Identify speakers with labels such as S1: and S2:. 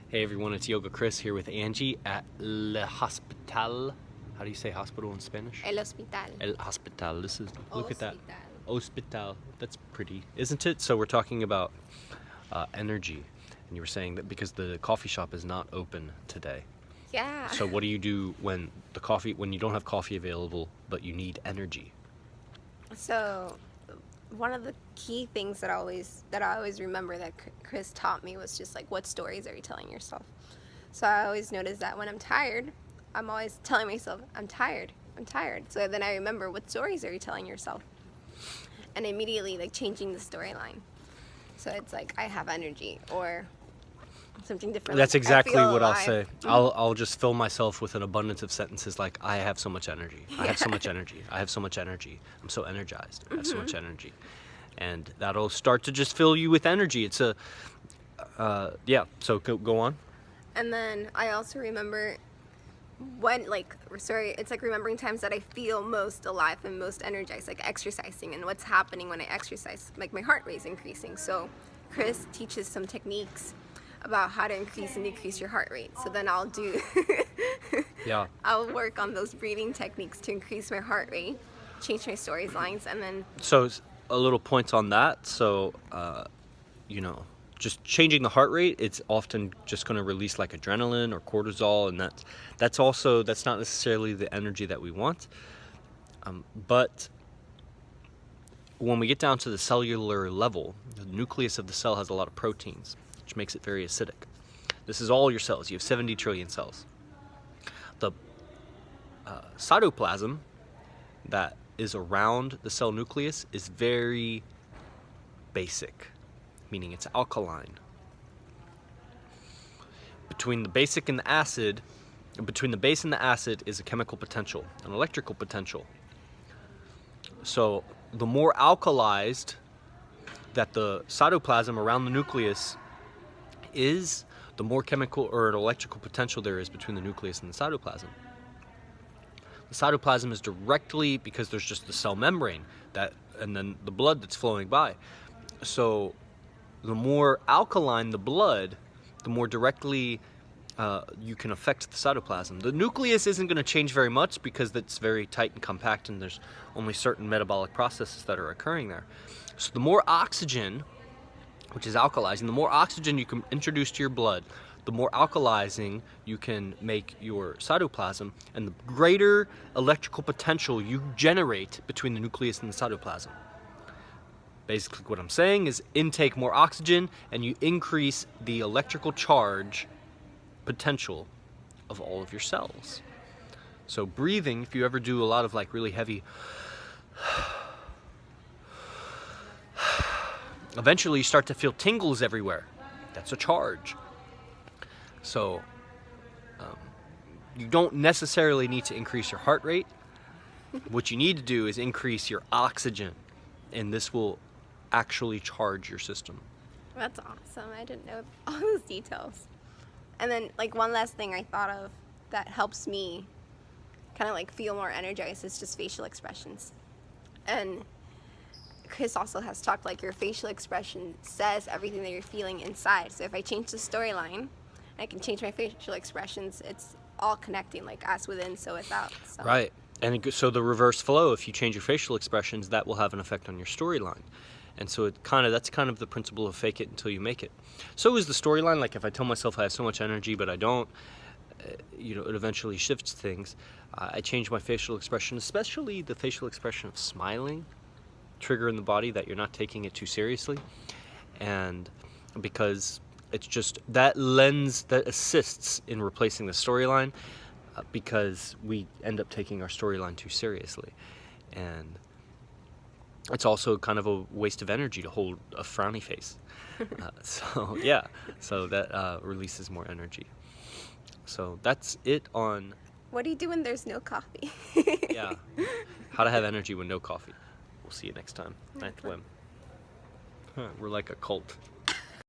S1: Hey everyone, it's Yoga Chris here with Angie at Le Hospital. How do you say hospital in Spanish?
S2: El hospital.
S1: El Hospital. This is, look at that.
S2: Hospital.
S1: Hospital. That's pretty, isn't it? So we're talking about energy. And you were saying that because the coffee shop is not open today.
S2: Yeah.
S1: So what do you do when you don't have coffee available, but you need energy?
S2: So one of the key things that I always remember that Chris taught me was just like, what stories are you telling yourself? So I always notice that when I'm tired, I'm always telling myself, I'm tired. So then I remember, what stories are you telling yourself? And immediately like changing the storyline. So it's like, I have energy, or something different.
S1: That's
S2: like,
S1: exactly what I'll
S2: alive.
S1: say. I'll just fill myself with an abundance of sentences like, I have so much energy. I have so much energy. I have so much energy. I'm so energized. I have so much energy. And that'll start to just fill you with energy. It's so go on.
S2: And then I also remember it's like remembering times that I feel most alive and most energized, like exercising, and what's happening when I exercise, like my heart rate is increasing. So Chris teaches some techniques about how to increase and decrease your heart rate. So then I'll do
S1: Yeah.
S2: I'll work on those breathing techniques to increase my heart rate, change my storylines, and then
S1: So a little point on that. So, just changing the heart rate, it's often just going to release like adrenaline or cortisol, and that's not necessarily the energy that we want. But when we get down to the cellular level, the nucleus of the cell has a lot of proteins, which makes it very acidic. This is all your cells. You have 70 trillion cells. The cytoplasm that is around the cell nucleus is very basic, meaning it's alkaline. Between the base and the acid is a chemical potential, an electrical potential. So the more alkalized that the cytoplasm around the nucleus is, the more chemical or electrical potential there is between the nucleus and the cytoplasm. The cytoplasm is directly, because there's just the cell membrane and then the blood that's flowing by. So the more alkaline the blood, the more directly you can affect the cytoplasm. The nucleus isn't going to change very much because it's very tight and compact, and there's only certain metabolic processes that are occurring there. So the more oxygen, which is alkalizing, the more oxygen you can introduce to your blood, the more alkalizing you can make your cytoplasm, and the greater electrical potential you generate between the nucleus and the cytoplasm. Basically what I'm saying is intake more oxygen and you increase the electrical charge potential of all of your cells. So breathing, if you ever do a lot of like really heavy, eventually you start to feel tingles everywhere. That's a charge. So you don't necessarily need to increase your heart rate. What you need to do is increase your oxygen, and this will actually charge your system.
S2: that's awesome. I didn't know all those details. And then like one last thing I thought of that helps me kind of like feel more energized is just facial expressions. And Chris also has talked like your facial expression says everything that you're feeling inside. So if I change the storyline, I can change my facial expressions. It's all connecting, like as within, so without. So.
S1: Right. And so the reverse flow, if you change your facial expressions, that will have an effect on your storyline. And so that's kind of the principle of fake it until you make it. So is the storyline. Like if I tell myself I have so much energy, but I don't, it eventually shifts things. I change my facial expression, especially the facial expression of smiling, trigger in the body that you're not taking it too seriously. And because it's just that lens that assists in replacing the storyline, because we end up taking our storyline too seriously. And it's also kind of a waste of energy to hold a frowny face. So that releases more energy. So that's it on...
S2: What do you do when there's no coffee?
S1: Yeah, how to have energy with no coffee. We'll see you next time. 9th whim. We're like a cult.